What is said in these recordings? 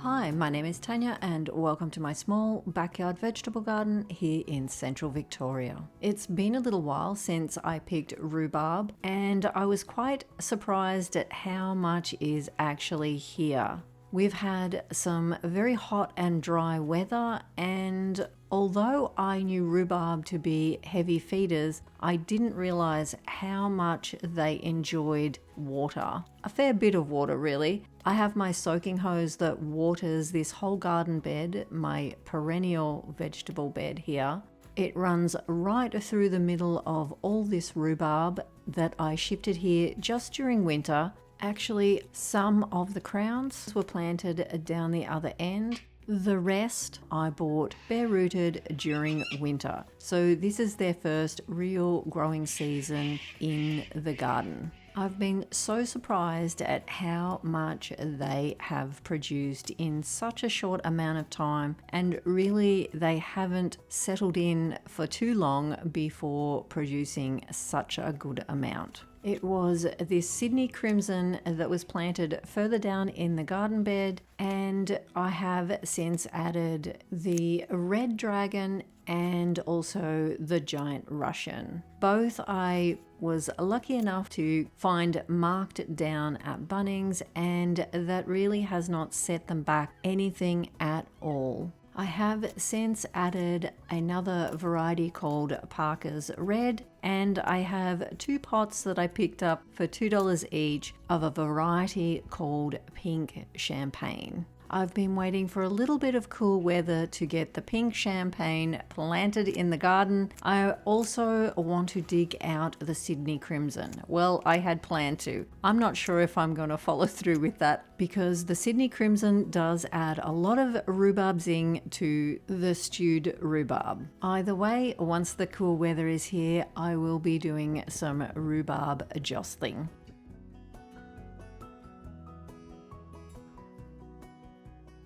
Hi, my name is Tanya and welcome to my small backyard vegetable garden here in central Victoria. It's been a little while since I picked rhubarb and I was quite surprised at how much is actually here. We've had some very hot and dry weather, and although I knew rhubarb to be heavy feeders, I didn't realize how much they enjoyed water. A fair bit of water, really. I have my soaking hose that waters this whole garden bed, my perennial vegetable bed here. It runs right through the middle of all this rhubarb that I shifted here just during winter. Actually, some of the crowns were planted down the other end. The rest I bought bare rooted during winter. So this is their first real growing season in the garden. I've been so surprised at how much they have produced in such a short amount of time, and really they haven't settled in for too long before producing such a good amount. It was this Sydney Crimson that was planted further down in the garden bed, and I have since added the Red Dragon and also the Giant Russian. Both I was lucky enough to find marked down at Bunnings, and that really has not set them back anything at all. I have since added another variety called Parker's Red, and I have 2 pots that I picked up for $2 each of a variety called Pink Champagne. I've been waiting for a little bit of cool weather to get the pink champagne planted in the garden. I also want to dig out the Sydney Crimson. Well, I had planned to. I'm not sure if I'm going to follow through with that because the Sydney Crimson does add a lot of rhubarb zing to the stewed rhubarb. Either way, once the cool weather is here, I will be doing some rhubarb jostling.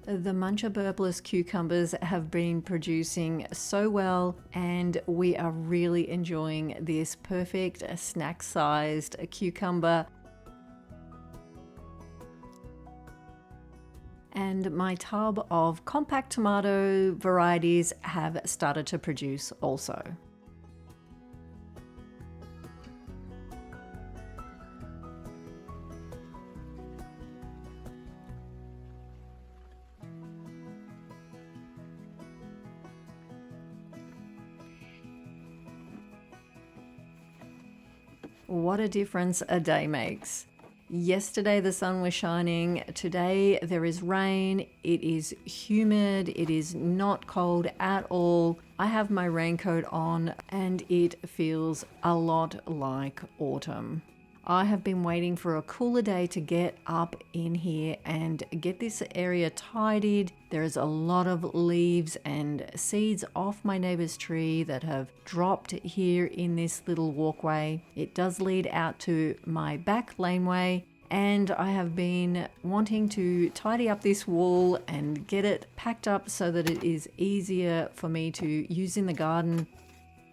The Muncher burbless cucumbers have been producing so well, and we are really enjoying this perfect snack-sized cucumber. And my tub of compact tomato varieties have started to produce also. What a difference a day makes. Yesterday the sun was shining, today there is rain, it is humid, it is not cold at all. I have my raincoat on and it feels a lot like autumn. I have been waiting for a cooler day to get up in here and get this area tidied. There is a lot of leaves and seeds off my neighbor's tree that have dropped here in this little walkway. It does lead out to my back laneway, and I have been wanting to tidy up this wall and get it packed up so that it is easier for me to use in the garden.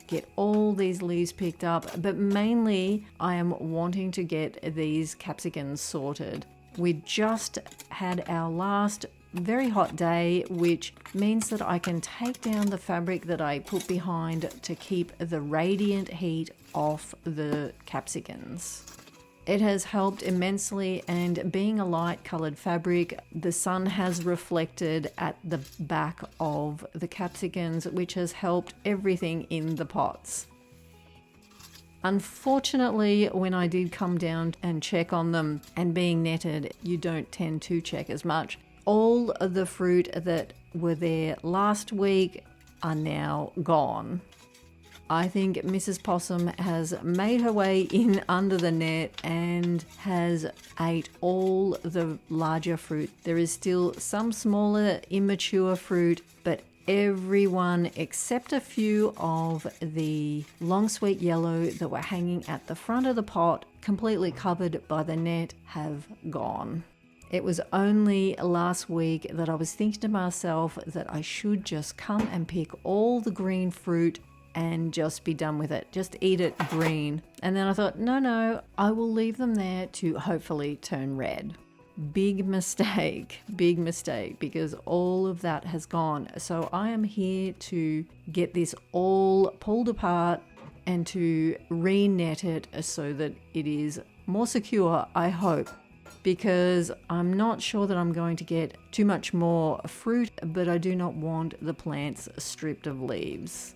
Get all these leaves picked up, but mainly I am wanting to get these capsicums sorted. We just had our last very hot day, which means that I can take down the fabric that I put behind to keep the radiant heat off the capsicums. It has helped immensely, and being a light colored fabric, the sun has reflected at the back of the capsicums, which has helped everything in the pots. Unfortunately, when I did come down and check on them, and being netted, you don't tend to check as much. All of the fruit that were there last week are now gone. I think Mrs. Possum has made her way in under the net and has ate all the larger fruit. There is still some smaller immature fruit, but everyone except a few of the long sweet yellow that were hanging at the front of the pot, completely covered by the net, have gone. It was only last week that I was thinking to myself that I should just come and pick all the green fruit and just be done with it. Just eat it green. And then I thought, no, I will leave them there to hopefully turn red. big mistake, because all of that has gone. So I am here to get this all pulled apart and to re-net it so that it is more secure, I hope, because I'm not sure that I'm going to get too much more fruit, but I do not want the plants stripped of leaves.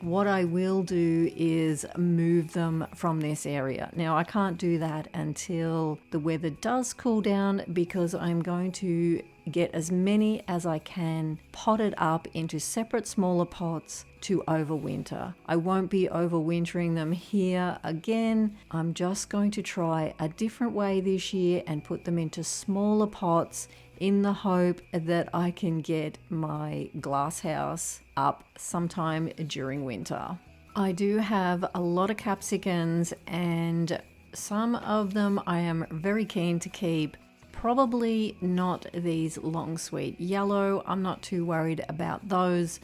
What I will do is move them from this area. Now, I can't do that until the weather does cool down, because I'm going to get as many as I can potted up into separate smaller pots to overwinter. I won't be overwintering them here again. I'm just going to try a different way this year and put them into smaller pots in the hope that I can get my glass house up sometime during winter. I do have a lot of capsicums, and some of them I am very keen to keep. Probably not these long sweet yellow. I'm not too worried about those.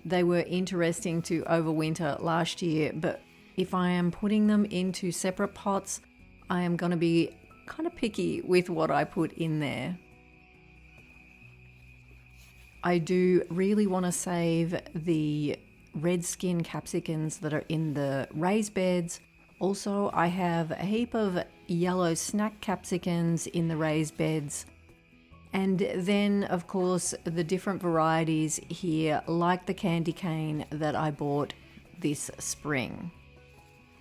They were interesting to overwinter last year, but if I am putting them into separate pots, I am going to be kind of picky with what I put in there. I do really want to save the red skin capsicums that are in the raised beds. Also, I have a heap of yellow snack capsicums in the raised beds. And then, of course, the different varieties here, like the candy cane that I bought this spring.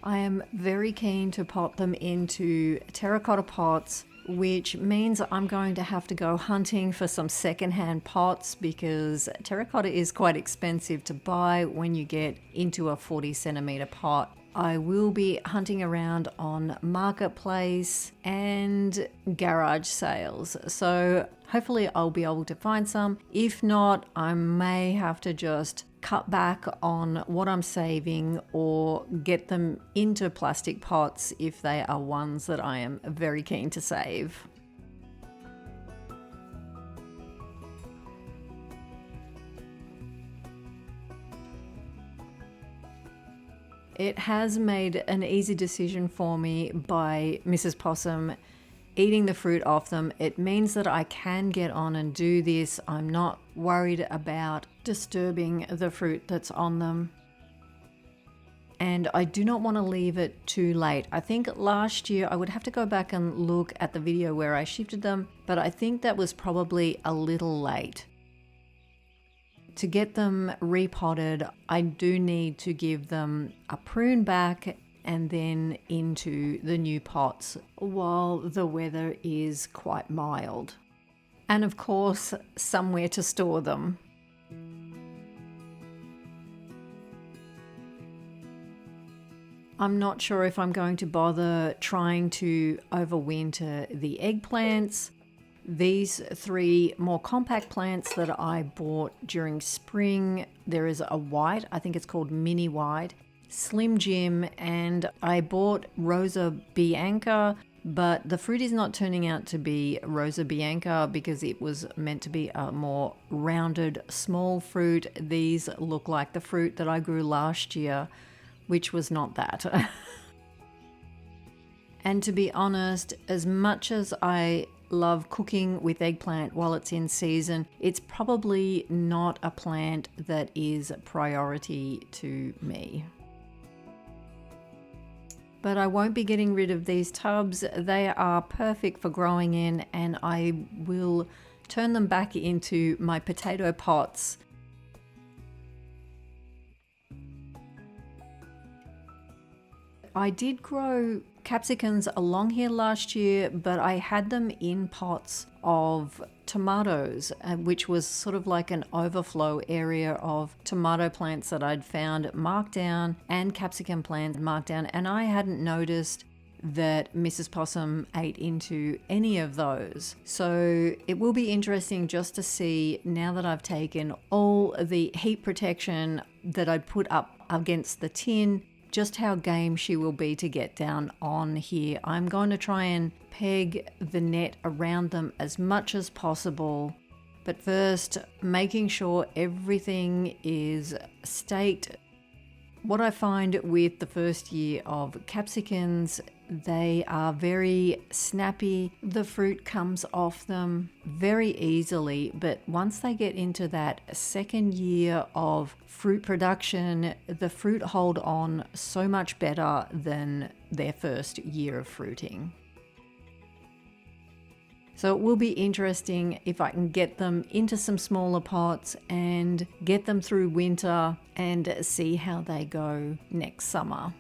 I am very keen to pot them into terracotta pots, which means I'm going to have to go hunting for some secondhand pots, because terracotta is quite expensive to buy when you get into a 40 centimeter pot. I will be hunting around on Marketplace and garage sales, so hopefully I'll be able to find some. If not, I may have to just cut back on what I'm saving or get them into plastic pots if they are ones that I am very keen to save. It has made an easy decision for me by Mrs. Possum eating the fruit off them. It means that I can get on and do this. I'm not worried about disturbing the fruit that's on them. And I do not want to leave it too late. I think last year, I would have to go back and look at the video where I shifted them, but I think that was probably a little late. To get them repotted, I do need to give them a prune back and then into the new pots while the weather is quite mild. And of course, somewhere to store them. I'm not sure if I'm going to bother trying to overwinter the eggplants. These three more compact plants that I bought during spring, there is a white, I think it's called Mini White, Slim Jim, and I bought Rosa Bianca. but the fruit is not turning out to be Rosa Bianca because it was meant to be a more rounded, small fruit. These look like the fruit that I grew last year, which was not that. And to be honest, as much as I love cooking with eggplant while it's in season, it's probably not a plant that is priority to me. But I won't be getting rid of these tubs. They are perfect for growing in, and I will turn them back into my potato pots. I did grow capsicums along here last year, but I had them in pots of tomatoes, which was sort of like an overflow area of tomato plants that I'd found marked down and capsicum plants marked down, and I hadn't noticed that Mrs. Possum ate into any of those. So it will be interesting just to see, now that I've taken all the heat protection that I'd put up against the tin, just how game she will be to get down on here. I'm going to try and peg the net around them as much as possible, but first making sure everything is staked. What I find with the first year of capsicums, they are very snappy. The fruit comes off them very easily, but once they get into that second year of fruit production, the fruit hold on so much better than their first year of fruiting. So it will be interesting if I can get them into some smaller pots and get them through winter and see how they go next summer.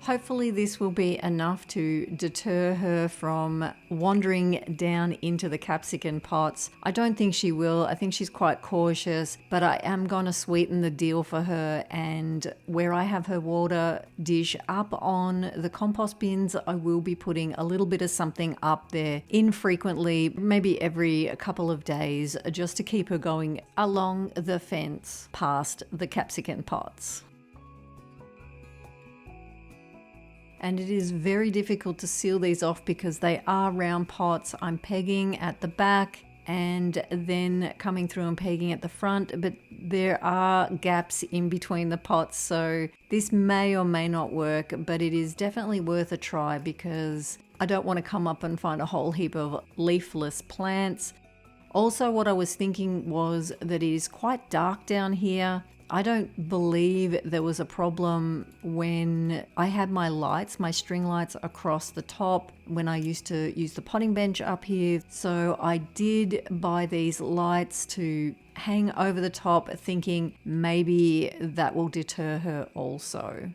Hopefully this will be enough to deter her from wandering down into the capsicum pots. I don't think she will. I think she's quite cautious, but I am going to sweeten the deal for her, and where I have her water dish up on the compost bins, I will be putting a little bit of something up there infrequently, maybe every couple of days, just to keep her going along the fence past the capsicum pots. And it is very difficult to seal these off because they are round pots. I'm pegging at the back and then coming through and pegging at the front, but there are gaps in between the pots, so this may or may not work, but it is definitely worth a try because I don't want to come up and find a whole heap of leafless plants. Also, what I was thinking was that it is quite dark down here. I don't believe there was a problem when I had my lights, my string lights across the top when I used to use the potting bench up here. So I did buy these lights to hang over the top, thinking maybe that will deter her also.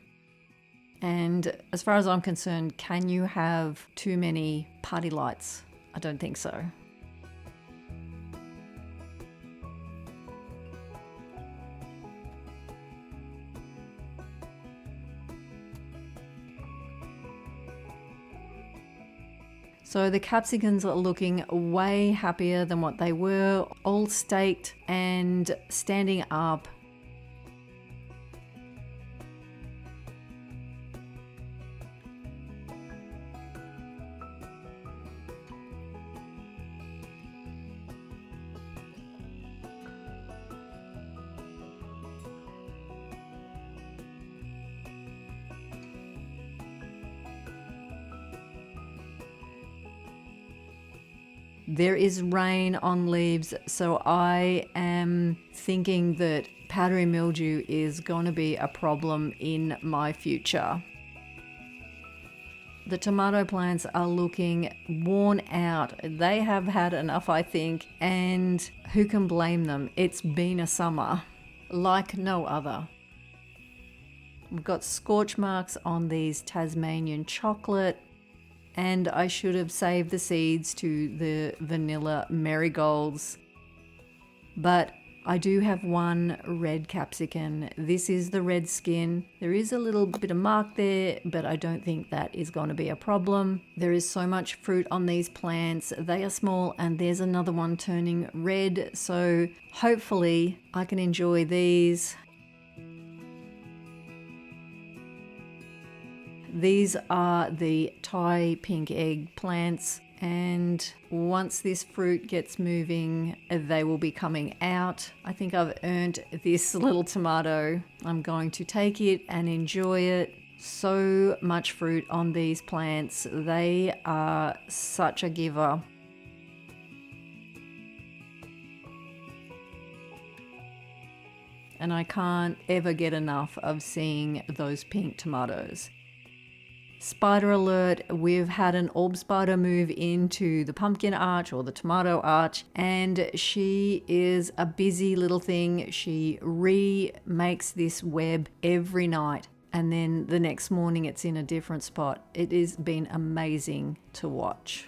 And as far as I'm concerned, can you have too many party lights? I don't think so. So the capsicums are looking way happier than what they were, all staked and standing up. There is rain on leaves, so I am thinking that powdery mildew is going to be a problem in my future. The tomato plants are looking worn out. They have had enough, I think, and who can blame them? It's been a summer like no other. We've got scorch marks on these Tasmanian chocolate, and I should have saved the seeds to the vanilla marigolds. But I do have one red capsicum. This is the red skin. There is a little bit of mark there, but I don't think that is going to be a problem. There is so much fruit on these plants. They are small, and there's another one turning red. So hopefully I can enjoy these. These are the Thai pink eggplants. And once this fruit gets moving, they will be coming out. I think I've earned this little tomato. I'm going to take it and enjoy it. So much fruit on these plants. They are such a giver. And I can't ever get enough of seeing those pink tomatoes. Spider alert, we've had an orb spider move into the pumpkin arch or the tomato arch, and she is a busy little thing. She remakes this web every night, and then the next morning it's in a different spot. It has been amazing to watch.